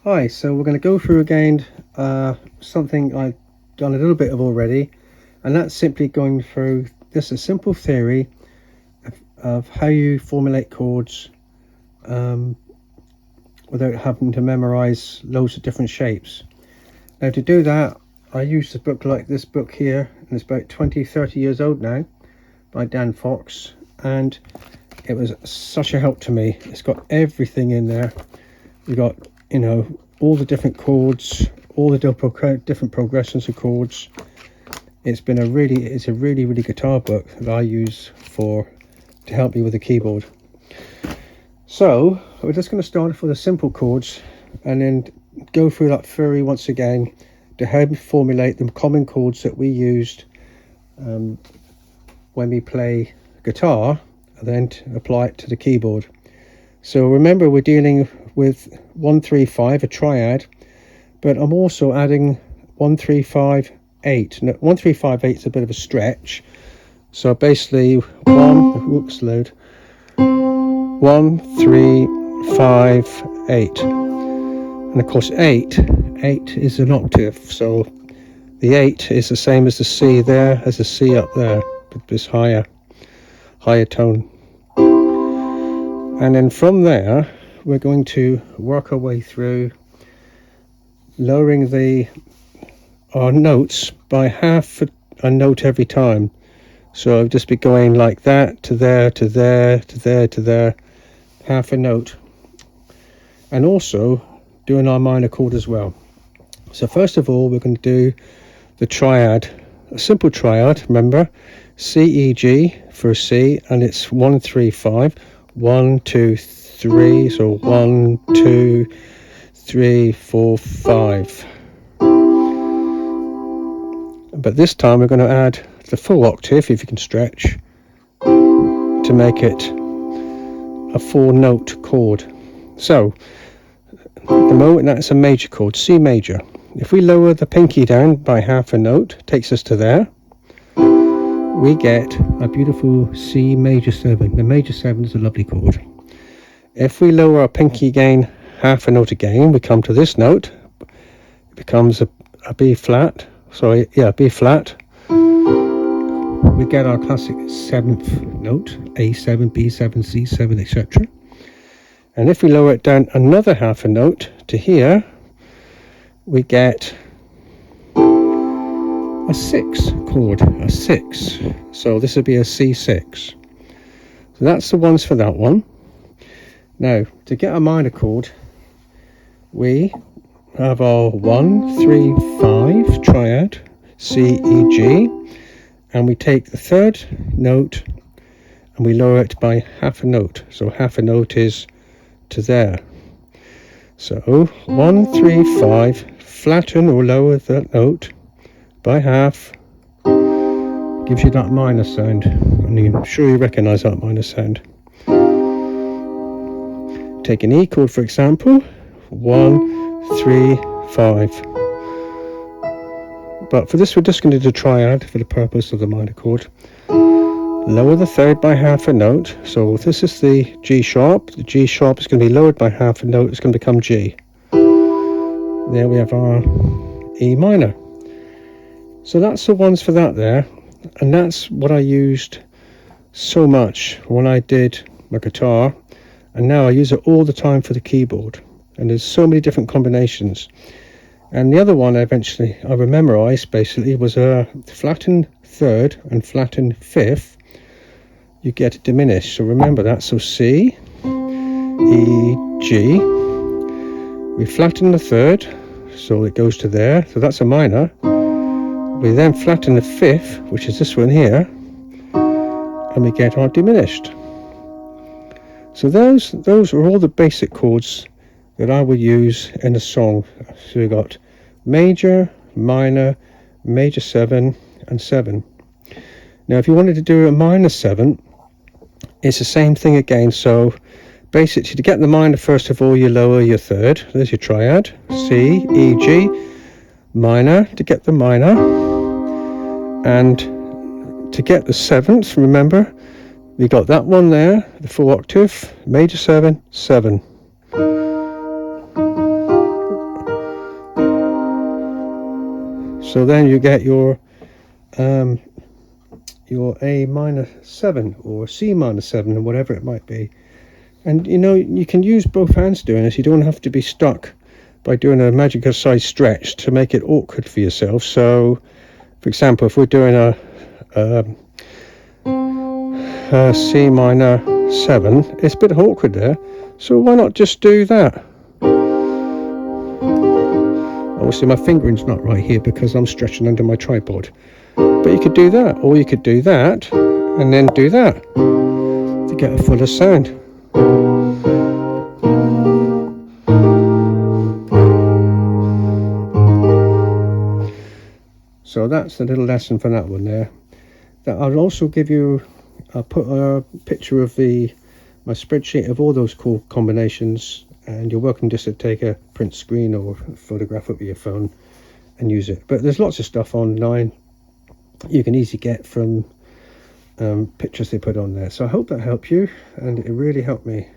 Hi, so we're going to go through again something I've done a little bit of already, and that's simply going through just a simple theory of how you formulate chords without having to memorize loads of different shapes. Now to do that, I used a book like this book here, and it's about 20-30 years old now, by Dan Fox, and it was such a help to me. It's got everything in there. You got, you know, all the different chords, all the different progressions of chords. It's a really guitar book that I use to help me with the keyboard. So we're just going to start off with the simple chords and then go through that theory once again to help formulate the common chords that we used when we play guitar, and then to apply it to the keyboard. So remember, we're dealing with 1-3-5, a triad, but I'm also adding 1-3-5-8. Now 1-3-5-8 is a bit of a stretch, so basically 1, 3, 5, 8, and of course 8 is an octave, so the 8 is the same as the C there, as the C up there, but this higher tone. And then from there we're going to work our way through lowering our notes by half a note every time. So I'll just be going like that to there, to there, to there, to there, half a note, and also doing our minor chord as well. So first of all, we're going to do the triad, a simple triad. Remember, C, E, G for a C, and it's 1-3-5, 1, 2, 3, so 1, 2, 3, 4, 5. But this time we're going to add the full octave, if you can stretch, to make it a 4-note chord. So at the moment that's a major chord, C major. If we lower the pinky down by half a note, takes us to there, we get a beautiful C major 7. The major 7 is a lovely chord. If we lower our pinky again half a note again, we come to this note. It becomes a B flat. B flat. We get our classic 7th note, A7, B7, C7, etc. And if we lower it down another half a note to here, we get a 6 chord, a 6. So this would be a C6. So that's the ones for that one. Now, to get a minor chord, we have our 1-3-5 triad, C, E, G, and we take the third note and we lower it by half a note. So half a note is to there. So 1-3-5, flatten or lower that note by half, gives you that minor sound, and I'm sure you recognize that minor sound. Take an E chord, for example, 1-3-5. But for this we're just going to do the triad for the purpose of the minor chord. Lower the third by half a note. So this is the G sharp. The G sharp is going to be lowered by half a note. It's going to become G. There we have our E minor. So that's the ones for that there. And that's what I used so much when I did my guitar. And now I use it all the time for the keyboard. And there's so many different combinations. And the other one I memorized basically was a flattened third and flattened fifth. You get it diminished. So remember that. So C, E, G. We flatten the third, so it goes to there. So that's a minor. We then flatten the fifth, which is this one here, and we get our diminished. So those are all the basic chords that I would use in a song. So we got major, minor, major 7, and 7. Now if you wanted to do a minor 7, it's the same thing again. So basically, to get the minor, first of all, you lower your third. There's your triad, C, E, G, minor to get the minor, and to get the 7th, remember, we got that one there, the full octave, major 7, 7. So then you get your A minor 7 or C minor 7 or whatever it might be. And you know, you can use both hands doing this. You don't have to be stuck by doing a magical size stretch to make it awkward for yourself. So for example, if we're doing a C minor 7, it's a bit awkward there, so why not just do that? Obviously my fingering's not right here because I'm stretching under my tripod, but you could do that, or you could do that and then do that to get a fuller sound. So that's a little lesson for that one there. That I'll also give you, I'll put a picture of my spreadsheet of all those chord combinations, and you're welcome just to take a print screen or photograph it with your phone and use it. But there's lots of stuff online you can easily get from pictures they put on there. So I hope that helped you, and it really helped me.